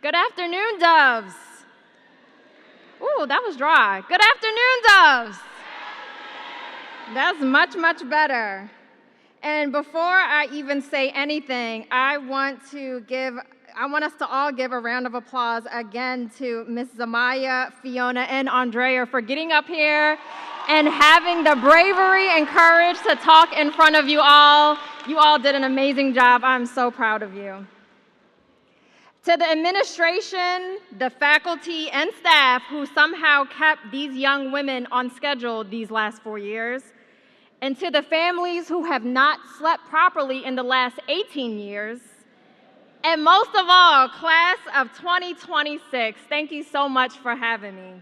Good afternoon, doves. Ooh, that was dry. Good afternoon, doves. That's much, much better. And before I even say anything, I want us to all give a round of applause again to Miss Zamaya, Fiona, and Andrea for getting up here and having the bravery and courage to talk in front of you all. You all did an amazing job. I'm so proud of you. To the administration, the faculty, and staff who somehow kept these young women on schedule these last 4 years, and to the families who have not slept properly in the last 18 years, and most of all, class of 2026, thank you so much for having me.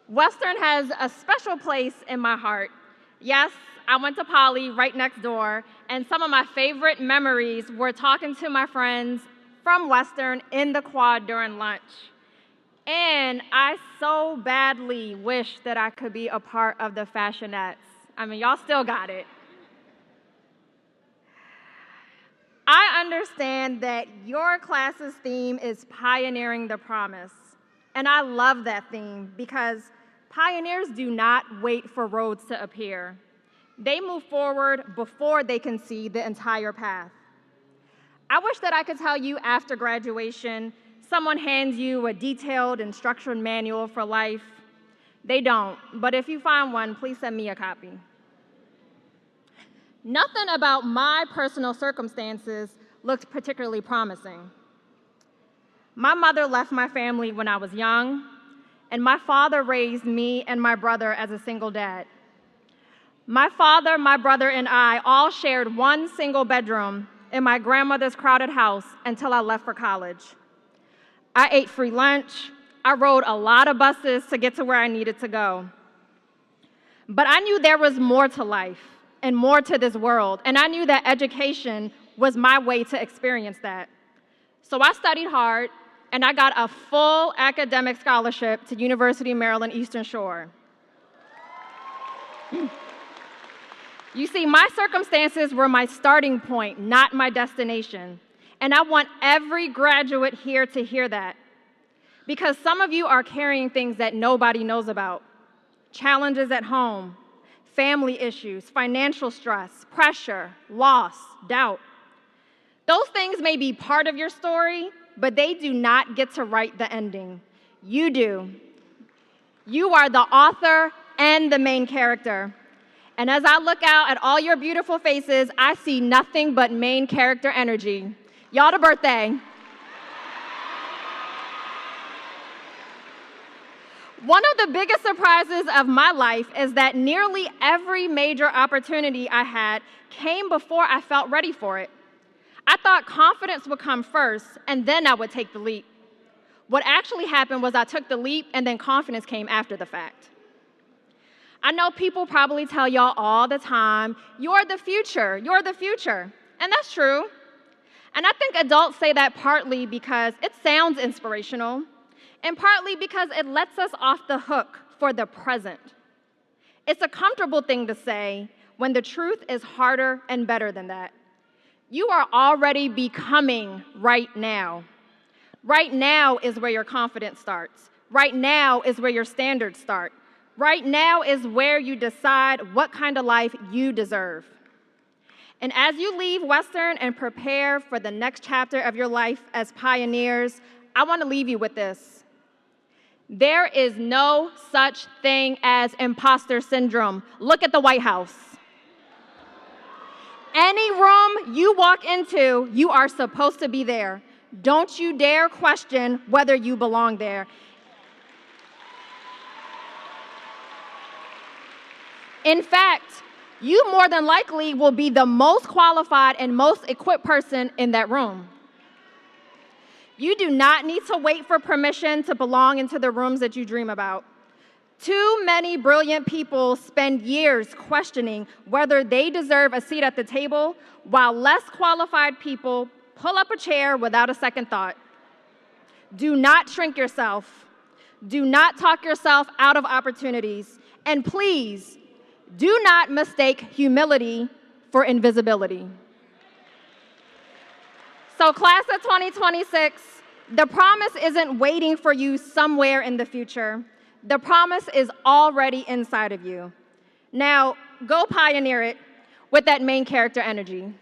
Western has a special place in my heart. Yes, I went to Poly right next door, and some of my favorite memories were talking to my friends from Western in the quad during lunch. And I so badly wish that I could be a part of the fashionettes. I mean, y'all still got it. I understand that your class's theme is pioneering the promise. And I love that theme because pioneers do not wait for roads to appear. They move forward before they can see the entire path. I wish that I could tell you after graduation, someone hands you a detailed and structured manual for life. They don't, but if you find one, please send me a copy. Nothing about my personal circumstances looked particularly promising. My mother left my family when I was young, and my father raised me and my brother as a single dad. My father, my brother, and I all shared one single bedroom in my grandmother's crowded house until I left for college. I ate free lunch. I rode a lot of buses to get to where I needed to go. But I knew there was more to life and more to this world, and I knew that education was my way to experience that. So I studied hard, and I got a full academic scholarship to University of Maryland Eastern Shore. You see, my circumstances were my starting point, not my destination. And I want every graduate here to hear that. Because some of you are carrying things that nobody knows about. Challenges at home, family issues, financial stress, pressure, loss, doubt. Those things may be part of your story, but they do not get to write the ending. You do. You are the author and the main character. And as I look out at all your beautiful faces, I see nothing but main character energy. Y'all the birthday. One of the biggest surprises of my life is that nearly every major opportunity I had came before I felt ready for it. I thought confidence would come first, and then I would take the leap. What actually happened was I took the leap, and then confidence came after the fact. I know people probably tell y'all all the time, you're the future, and that's true. And I think adults say that partly because it sounds inspirational, and partly because it lets us off the hook for the present. It's a comfortable thing to say when the truth is harder and better than that. You are already becoming right now. Right now is where your confidence starts. Right now is where your standards start. Right now is where you decide what kind of life you deserve. And as you leave Western and prepare for the next chapter of your life as pioneers, I want to leave you with this. There is no such thing as imposter syndrome. Look at the White House. Any room you walk into, you are supposed to be there. Don't you dare question whether you belong there. In fact, you more than likely will be the most qualified and most equipped person in that room. You do not need to wait for permission to belong into the rooms that you dream about. Too many brilliant people spend years questioning whether they deserve a seat at the table, while less qualified people pull up a chair without a second thought. Do not shrink yourself. Do not talk yourself out of opportunities. And please, do not mistake humility for invisibility. So class of 2026, The promise isn't waiting for you somewhere in the future. The promise is already inside of you. Now, go pioneer it with that main character energy.